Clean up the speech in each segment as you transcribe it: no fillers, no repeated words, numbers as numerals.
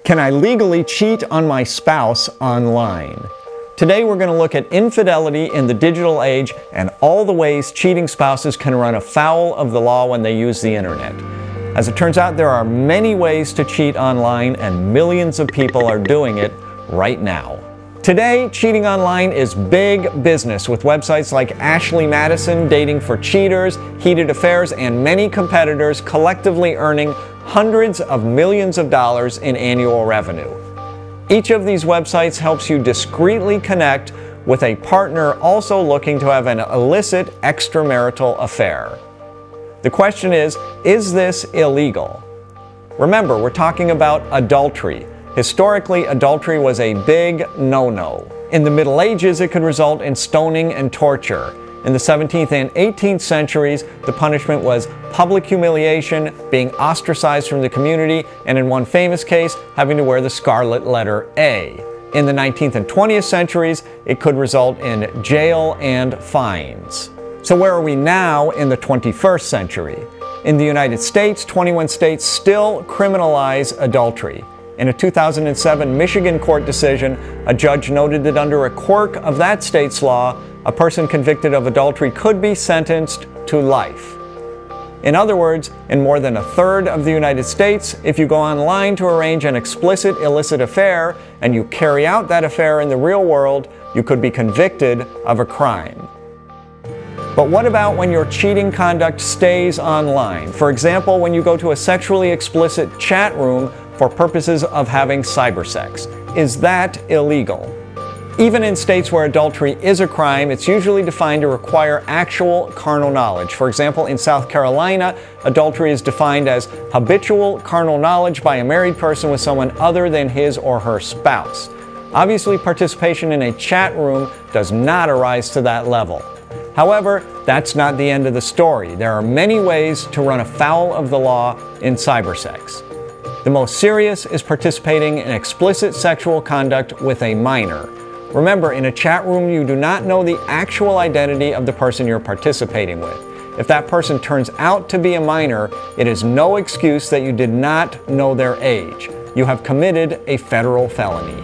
Can I legally cheat on my spouse online? Today we're going to look at infidelity in the digital age and all the ways cheating spouses can run afoul of the law when they use the internet. As it turns out, there are many ways to cheat online and millions of people are doing it right now. Today, cheating online is big business with websites like Ashley Madison, Dating for Cheaters, Heated Affairs, and many competitors collectively earning hundreds of millions of dollars in annual revenue. Each of these websites helps you discreetly connect with a partner also looking to have an illicit extramarital affair. The question is this illegal? Remember, we're talking about adultery. Historically, adultery was a big no-no. In the Middle Ages, it could result in stoning and torture. In the 17th and 18th centuries, the punishment was public humiliation, being ostracized from the community, and in one famous case, having to wear the scarlet letter A. In the 19th and 20th centuries, it could result in jail and fines. So where are we now in the 21st century? In the United States, 21 states still criminalize adultery. In a 2007 Michigan court decision, a judge noted that under a quirk of that state's law, a person convicted of adultery could be sentenced to life. In other words, in more than a third of the United States, if you go online to arrange an explicit illicit affair and you carry out that affair in the real world, you could be convicted of a crime. But what about when your cheating conduct stays online? For example, when you go to a sexually explicit chat room for purposes of having cybersex. Is that illegal? Even in states where adultery is a crime, it's usually defined to require actual carnal knowledge. For example, in South Carolina, adultery is defined as habitual carnal knowledge by a married person with someone other than his or her spouse. Obviously, participation in a chat room does not arise to that level. However, that's not the end of the story. There are many ways to run afoul of the law in cybersex. The most serious is participating in explicit sexual conduct with a minor. Remember, in a chat room, you do not know the actual identity of the person you're participating with. If that person turns out to be a minor, it is no excuse that you did not know their age. You have committed a federal felony.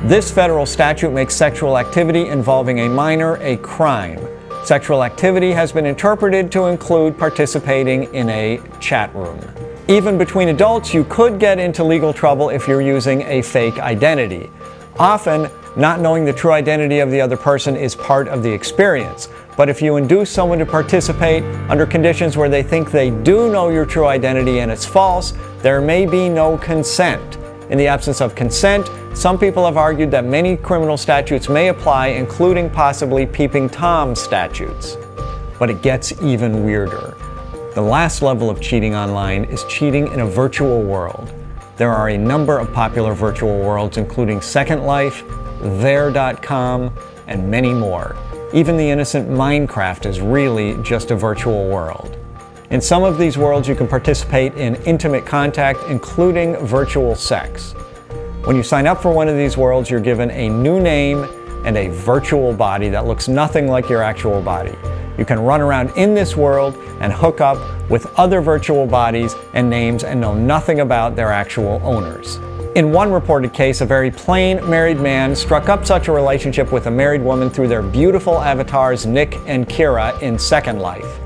This federal statute makes sexual activity involving a minor a crime. Sexual activity has been interpreted to include participating in a chat room. Even between adults, you could get into legal trouble if you're using a fake identity. Often, not knowing the true identity of the other person is part of the experience. But if you induce someone to participate under conditions where they think they do know your true identity and it's false, there may be no consent. In the absence of consent, some people have argued that many criminal statutes may apply, including possibly peeping Tom statutes. But it gets even weirder. The last level of cheating online is cheating in a virtual world. There are a number of popular virtual worlds, including Second Life, There.com, and many more. Even the innocent Minecraft is really just a virtual world. In some of these worlds, you can participate in intimate contact, including virtual sex. When you sign up for one of these worlds, you're given a new name and a virtual body that looks nothing like your actual body. You can run around in this world and hook up with other virtual bodies and names and know nothing about their actual owners. In one reported case, a very plain married man struck up such a relationship with a married woman through their beautiful avatars Nick and Kira in Second Life.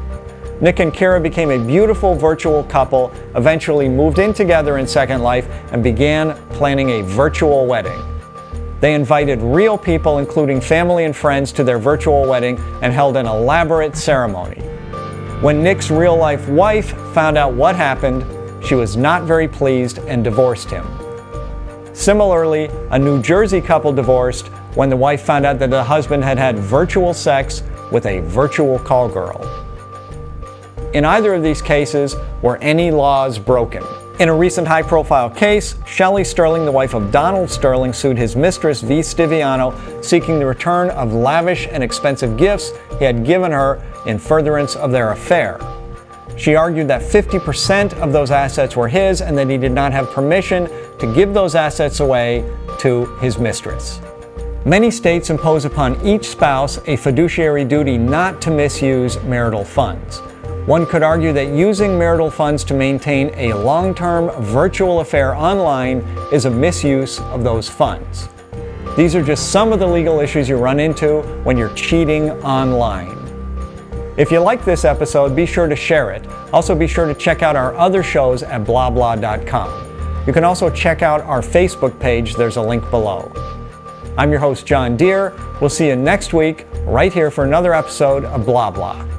Nick and Kira became a beautiful virtual couple, eventually moved in together in Second Life, and began planning a virtual wedding. They invited real people, including family and friends, to their virtual wedding and held an elaborate ceremony. When Nick's real-life wife found out what happened, she was not very pleased and divorced him. Similarly, a New Jersey couple divorced when the wife found out that the husband had had virtual sex with a virtual call girl. In either of these cases, were any laws broken? In a recent high-profile case, Shelley Sterling, the wife of Donald Sterling, sued his mistress, V. Stiviano, seeking the return of lavish and expensive gifts he had given her in furtherance of their affair. She argued that 50% of those assets were his and that he did not have permission to give those assets away to his mistress. Many states impose upon each spouse a fiduciary duty not to misuse marital funds. One could argue that using marital funds to maintain a long-term virtual affair online is a misuse of those funds. These are just some of the legal issues you run into when you're cheating online. If you like this episode, be sure to share it. Also be sure to check out our other shows at bloblaw.com. You can also check out our Facebook page, there's a link below. I'm your host, Jon Deer. We'll see you next week, right here for another episode of Blob Law.